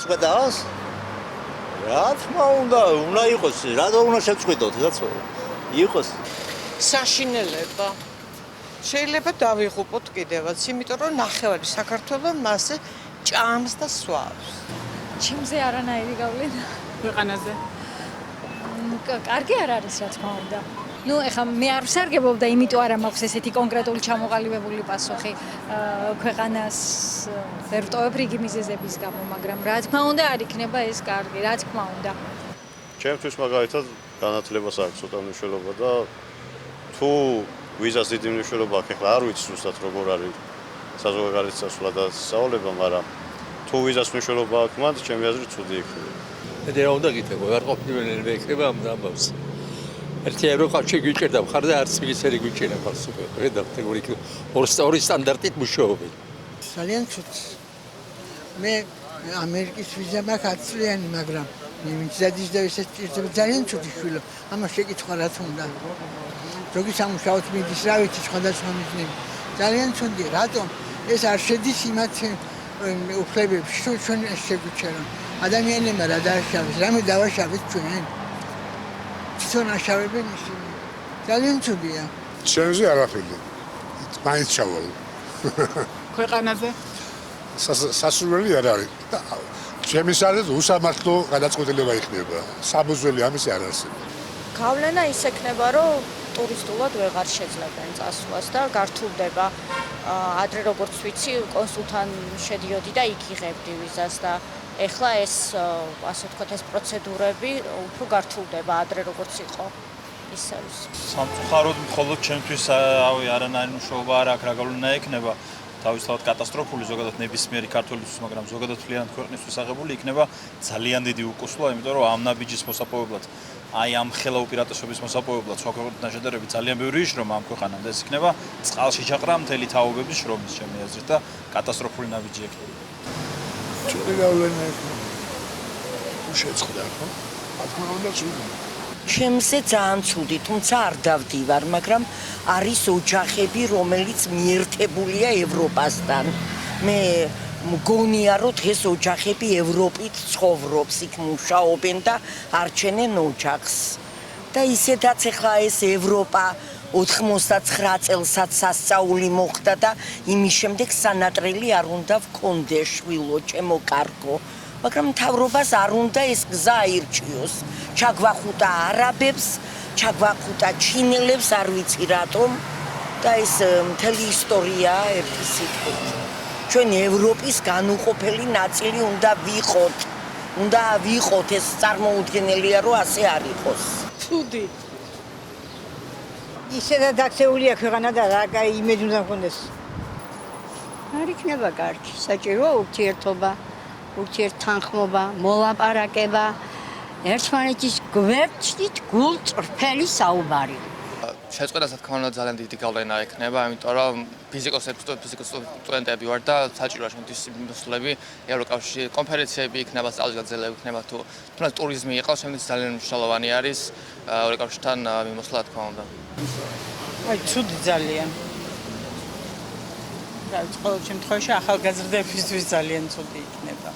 შეწყვეტას? რა თქმა უნდა იყოს, რატომ უნდა შეწყვეტოთ, კაცო? იყოს. საშინელება. შეიძლება დავიღუპოთ კიდევაც, იმიტომ რომ ნახევარი საქართველოს მასზე ჭამს და სვავს. ჩემზე არანაირი გავლენა. ქვეყანაზე. კარგი არ არის, რა თქმა უნდა. ნუ ეხლა მე არ ვსარგებლობდა, იმიტომ არ მაქვს ესეთი კონკრეტული ჩამოყალიბებული პასუხი ქვეყანას ვერ ვტოვებ რიგი მიზეზების გამო, მაგრამ რა თქმა უნდა არ იქნება ეს კარგი, რა თქმა უნდა. ჩემთვის მაგალითად განათლებას აქვს ცოტა მნიშვნელობა და თუ ვიზას დიდი მნიშვნელობა აქვს, ეხლა არ ვიცი ზუსტად როგორ არის საზღვარგარეთ წასვლა და სწავლება, მაგრამ თუ ვიზას მნიშვნელობა აქვს, მანდ ჩემი აზრით ცუდი იქნება. მე რა უნდა გითხრა, არ ყოფილველი ვექნება ამ ამბავს. ერთი ევროკავშირი გვიჭერდა მხარ და არც მიგისერი გვიჭერდა მხარ სუპერ. რედაქტორი ორი სტანდარტით მუშაობენ. ძალიან ცუდ. მე ამერიკის ვიზა მაქვს 10 წლიანი, მაგრამ მიმზადის და ესეც ჭირდება ძალიან ცუდი შვილო. ამას შეკითხვა რაც უნდა. ზოგი სამუშაოდ მიდის, რა ვიცი, სხვადასხვა მიზნები. ძალიან ცუდია, რატომ ეს არ შედის იმათ უფლებებში, ჩვენ ეს შეგვიჩერონ. ადამიანებმა რა დააშავეს, რამე დავაშავეთ ჩვენ. თვითონ აშავებენ ისინი. ძალიან ცუდია. ჩვენზე არაფერი. მაინც ჩავალ. ქვეყანაზე. სასურველი არ არის. ჩემს აზრით უსამართლო გადაწყვეტილება იქნება. საბუზველი ამის არ არსებობს. გავლენა ის ექნება, რომ ტურისტულად ვეღარ შეძლებენ წასვლას და გართულდება. ადრე როგორც ვიცი, კონსულთან შედიოდი და იქ იღებდი ვიზას და ეხლა ეს ასე ვთქვათ ეს პროცედურები უფრო გართულდება ადრე როგორც იყო ისე. სამწუხაროდ მხოლოდ ჩემთვის არანაირი მნიშვნელობა არ აქვს რა გავლენა ექნება. თავისთავად კატასტროფული ზოგადად ნებისმიერი ქართველისთვის, მაგრამ ზოგადად მთლიანად ქვეყნისთვის აღებული იქნება ძალიან დიდი უკუსლო, იმიტომ რომ ამ ნაბიჯის მოსაპოვებლად, აი ამ ხელა უპირატესობის მოსაპოვებლად სხვა ქვეყნებთან შედარებით ძალიან ბევრი იშრომა ამ ქვეყანამ და ეს იქნება წყალში ჩაყრა მთელი თაობების შრომის ჩემი აზრით და კატასტროფული ნაბიჯი ექნება. ჩვენი გავლენა შეწყდა, ხო? თქმა უნდა ცუდი. ჩემზე ძალიან ცუდი, თუმცა არ დავდივარ, მაგრამ არის ოჯახები, რომელიც მიერთებულია ევროპასთან. მე მგონია, რომ ეს ოჯახები ევროპით ცხოვრობს, იქ მუშაობენ და არჩენენ ოჯახს. და ისედაც ახლა ეს ევროპა 99 წელსაც სასწაული მოხდა და იმის შემდეგ სანატრელი არ უნდა ვქონდეს შვილო, ჩემო კარგო. მაგრამ მთავრობას არ უნდა ეს გზა აირჩიოს. ჩაგვახუტა არაბებს, ჩაგვახუტა ჩინელებს, არ ვიცი რატომ და ეს მთელი ისტორია ერთი სიტყვით. ჩვენ ევროპის განუყოფელი ნაწილი უნდა ვიყოთ. უნდა ვიყოთ, ეს წარმოუდგენელია, რომ ასე არ იყოს. ცუდი. ისედაც აქცეულია ქვეყანა და რა კაი იმედი უნდა გქონდეს. არ იქნება კარგი. საჭიროა ურთიერთობა, ურთიერთთანხმობა, მოლაპარაკება, ერთმანეთის გვერდით გულწრფელი საუბარი. შეწყვეტას რა თქმა უნდა ძალიან დიდი გავლენა ექნება, იმიტომ რომ ფიზიკოს სტუდენტები ვარ და საჭიროა შემთხვევით მოსვლები, ევროკავშირი კონფერენციები იქნება, სწავლის გაგრძელება იქნება თუ თუნდაც ტურიზმი იყოს, შემთხვევით ძალიან მნიშვნელოვანი არის ევროკავშირთან მიმოსვლა რა თქმა უნდა. აი ცუდი ძალიან. რა ვიცი, ყოველ შემთხვევაში ახალგაზრდებისთვის ძალიან ცუდი იქნება.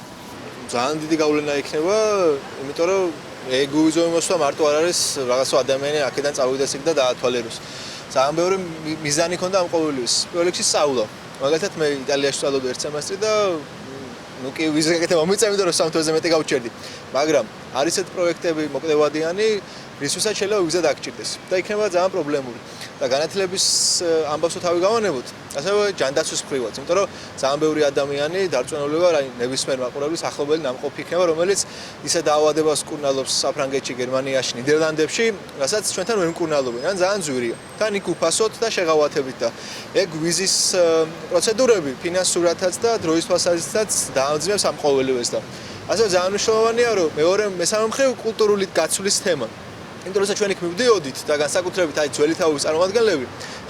ძალიან დიდი გავლენა იქნება, იმიტომ რომ ეგუიზმი მოსვლა მარტო არ არის რაღაცა ადამიანი აქედან წავიდეს იქ და დაათვალიეროს. ძალიან ბევრი მიზანი ქონდა ამ ყოველთვის. პირველ რიგში სწავლა. მაგალითად მე იტალიაში ვსწავლობდი ერთ სემესტრი და ნუ კი ვიზა გაკეთება მომიწევი და რომ სამთვეზე მეტი გავჩერდი. მაგრამ არის ესეთ პროექტები მოკლევადიანი, რისთვისაც შეიძლება ვიზა დაგჭირდეს და იქნება ძალიან პრობლემური. და განათლების ამბავსო თავი გავანებოთ, ასევე ჯანდაცვის მხრივაც, იმიტომ რომ ძალიან ბევრი ადამიანი დარწმუნებული ვარ, აი ნებისმიერ მაყურებლის ახლობელი ნამყოფი იქნება, რომელიც ისე დაავადებას კურნალობს საფრანგეთში, გერმანიაში, ნიდერლანდებში, რასაც ჩვენთან ვერ მკურნალობენ, ან ძალიან ძვირია. თან იქ უფასოდ და შეღავათებით და ეგ ვიზის პროცედურები ფინანსურათაც და დროის თვალსაზრისითაც დაამძიმებს ამ ყოველივეს და ასევე ძალიან მნიშვნელოვანია, რომ მესამე მხრივ კულტურული გაცვლის თემა. იმიტომ რომ ჩვენ იქ მივდიოდით და განსაკუთრებით აი ძველი თაობის წარმომადგენლები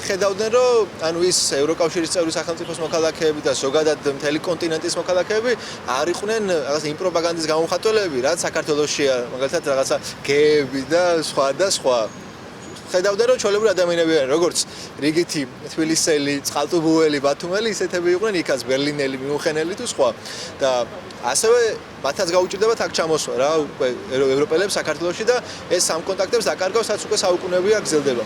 ხედავდნენ რომ ანუ ის ევროკავშირის წევრი სახელმწიფოს მოქალაქეები და ზოგადად მთელი კონტინენტის მოქალაქეები არ იყვნენ რაღაცა იმ პროპაგანდის გამომხატველები, რაც საქართველოშია, მაგალითად რაღაცა გეები და სხვა. ხედავდნენ რომ ჩვეულებრივი ადამიანები არიან როგორც რიგითი თბილისელი, წყალტუბოელი, ბათუმელი ისეთები იყვნენ იქაც ბერლინელი, მიუნხენელი თუ სხვა და ასევე მათაც გაუჭირდებათ აქ ჩამოსვა რა ევროპელებს საქართველოში და ეს სამ კონტაქტებს დაკარგავს რაც უკვე საუკუნეებია გრძელდება.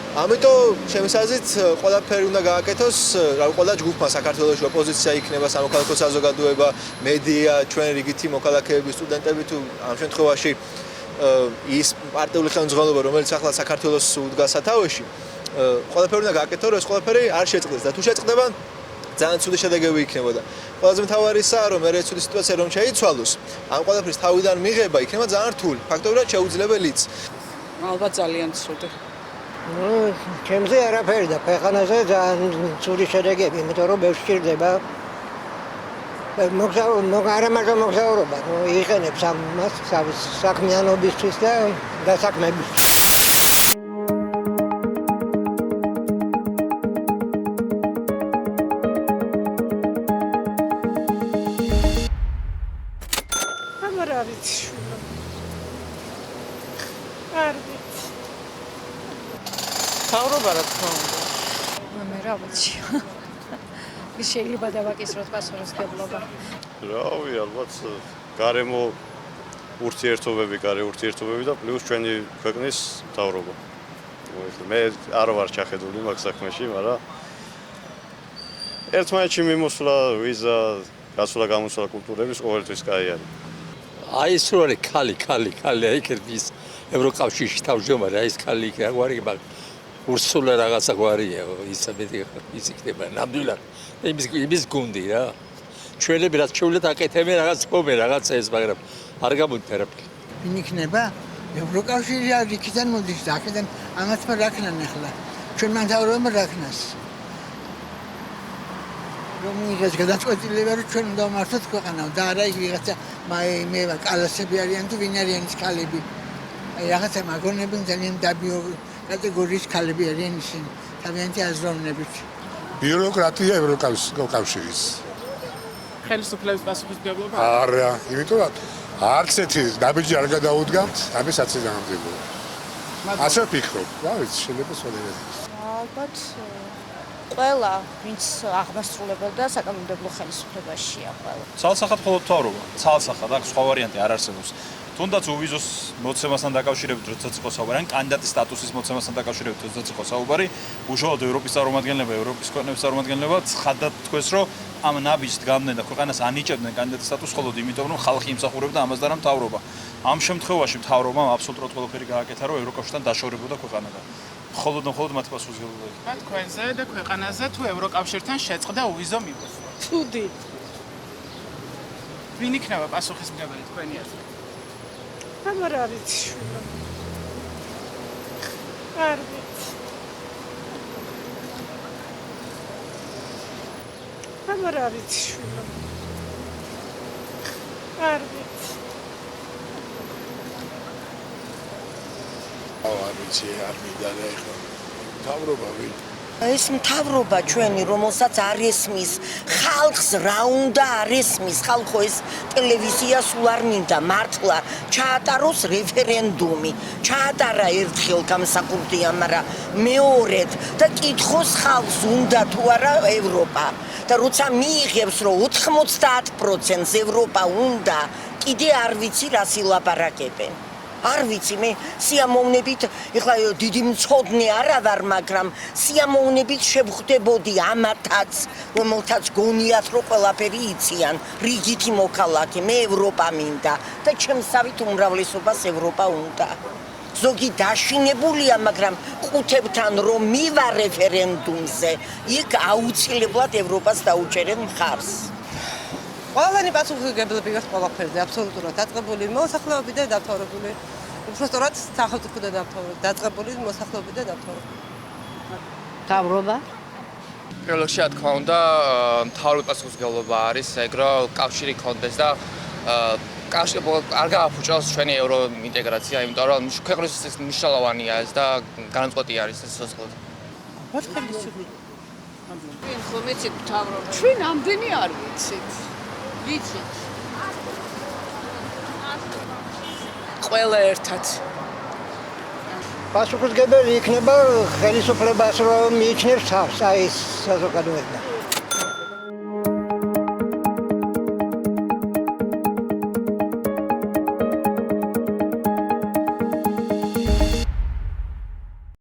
ამიტომ ჩემს აზრით ყველაფერი უნდა გააკეთოს, რა ყველა ჯგუფმა საქართველოში ოპოზიცია იქნება, სამოქალაქო საზოგადოება, მედია, ჩვენ რიგითი მოქალაქეები, სტუდენტები თუ ამ შემთხვევაში ის პარტიული ხელმძღვანელობა, რომელიც ახლა საქართველოს უდგას სათავეში, ყველაფერი უნდა გააკეთოს, რომ ეს ყველაფერი არ შეწყდეს და თუ შეწყდება, ძალიან ცუდი შედეგები იქნებოდა. ყველაზე მთავარია, რომ მე ცუდი სიტუაცია რომ შეიცვალოს, ამ ყველაფრის თავიდან მიღება იქნება ძალიან რთული, ფაქტობრივად შეუძლებელიც. ალბათ ძალიან ცუდი. ჩემზე არაფერი და ქვეყანაზე ძალიან ცუდი შედეგები, იმიტომ რომ ბევრს სჭირდება არა მარტო მოგზაურობა, იყენებს ამას საქმიანობისთვის და დასაქმებისთვის. არ ვიცი შვილო. არ ვიცი. თავრობა რა თქმა უნდა. მე რა ვიცი. ის შეიძლება დავაკისროთ პასუხისმგებლობა. რავი, ალბათ გარემო ურთიერთობები, გარე ურთიერთობები და პლუს ჩვენი ქვეყნის თავრობა. მე არ ვარ ჩახედული მაგ საქმეში, მაგრამ ერთმანეთში მიმოსვლა, ვიზა, გასვლა-გამოსვლა კულტურების ყოველთვის კაი არის. აი ეს რო არის ქალი, აი ის ევროკავშირში თავმჯდომარე, აი ეს ქალი იქ რა გვარი მაგ ურსულა რაღაცა გვარია, ის იქნება ნამდვილად. იმის გუნდი რა. ჩვენები რაც შეუძლეთ აკეთებენ რაღაც ხომე რაღაც ეს, მაგრამ არ გამოდით არაფერი. ვინ იქნება? ევროკავშირი არ იქიდან მოდის და აქედან ამათ რაკნან ახლა. ჩვენ მანთავრობამ რაკნას. რომ ის გადაწყვეტილება რომ ჩვენ უნდა მართოთ ქვეყანა და არა იქ ვიღაცა მე ვარ კალასები არიან თუ ვინ არიან ის ქალები. აი რაღაცა მაგონები ძალიან დაბიო კატეგორიის ქალები არიან ისინი. თავიანთი აზროვნებით. ბიუროკრატია ევროკავშირის. ხელისუფლების პასუხისმგებლობა? არა, იმიტომ რომ არც ერთი ნაბიჯი არ გადაუდგამთ, ამის საწინააღმდეგო. ასე ვფიქრობ, რა ვიცი, შეიძლება სწორად. ალბათ ყველა, ვინც აღმასრულებელდა საკანონმდებლო ხელისუფლებაშია ყველა. ცალსახად მხოლოდ მთავრობა, ცალსახად, აქ სხვა ვარიანტი არ არსებობს. თუნდაც უვიზოს მოცემასთან დაკავშირებით, როდესაც იყო საუბარი, ან კანდიდატის სტატუსის მოცემასთან დაკავშირებით, როდესაც იყო საუბარი, უშუალოდ ევროპის წარმომადგენლება, ევროპის ქვეყნების წარმომადგენლება ცხადად თქვეს, რომ ამ ნაბიჯს დგამდნენ და ქვეყანას ანიჭებდნენ კანდიდატის სტატუსს მხოლოდ იმიტომ, რომ ხალხი იმსახურებდა ამას და რა მთავრობა. ამ შემთხვევაში მთავრობამ აბსოლუტურად ყველაფერი გააკეთა, რომ ევროკავშირთან დაშორებოდა ქვეყანა და მხოლოდ მათი პასუხისმგებლობა იქნება. თქვენზე და ქვეყანაზე თუ ევროკავშირთან შეწყდა უვიზო მიღწევა. ცუდი. ვინ იქნება პასუხისმგებელი თქვენი აზრით? არ ვიცი შვილო. არ ვიცი. არ ვიცი შვილო. არ ვიცი. არ ვიცი, არ მიდადა ეხლა. თავრობა ვინ? ეს მთავრობა ჩვენი, რომელსაც არ ესმის ხალხს რა უნდა არ ესმის, ხალხო ეს ტელევიზია სულ არ მინდა, მართლა ჩაატაროს რეფერენდუმი, ჩაატარა ერთხელ გამსახურდია, მაგრამ მეორედ და კითხოს ხალხს უნდა თუ არა ევროპა და როცა მიიღებს რომ 90%-ს ევროპა უნდა, კიდე არ ვიცი რას ილაპარაკებენ. არ ვიცი მე სიამოვნებით ეხლა დიდი მწოდნე არა ვარ, მაგრამ სიამოვნებით შევხვდებოდი ამათაც, რომელთაც გონიათ რომ ყველაფერი იციან, რიგითი მოქალაქე, მე ევროპა მინდა და ჩემსავით უმრავლესობას ევროპა უნდა. ზოგი დაშინებულია, მაგრამ ყუთებთან რომ მივა რეფერენდუმზე, იქ აუცილებლად ევროპას დაუჭერენ მხარს. ყველანი პასუხისმგებლები ვართ ყველაფერზე, აბსოლუტურად დაწყებული მოსახლეობი და დამთავრებული. უბრალოდ სახელმწიფო და დაწყებული მოსახლეობი და დამთავრებული. თავრობა? პირველ რიგში, რა თქმა უნდა, მთავრობის პასუხისმგებლობა არის ეგ, რომ კავშირი ქონდეს და კავშირი არ გააფუჭოს ჩვენი ევროინტეგრაცია, იმიტომ რომ ქვეყნისთვის მნიშვნელოვანია ეს და განუწყვეტი არის ეს სოციალური. მათ ხელისუფლება. ვინ ხომ იცით თავრობა? ჩვენ ამდენი არ ვიცით. ვიცით. ყველა ერთად. პასუხისმგებელი იქნება ხელისუფლებას რომ მიიჩნევს თავს აი ეს საზოგადოება.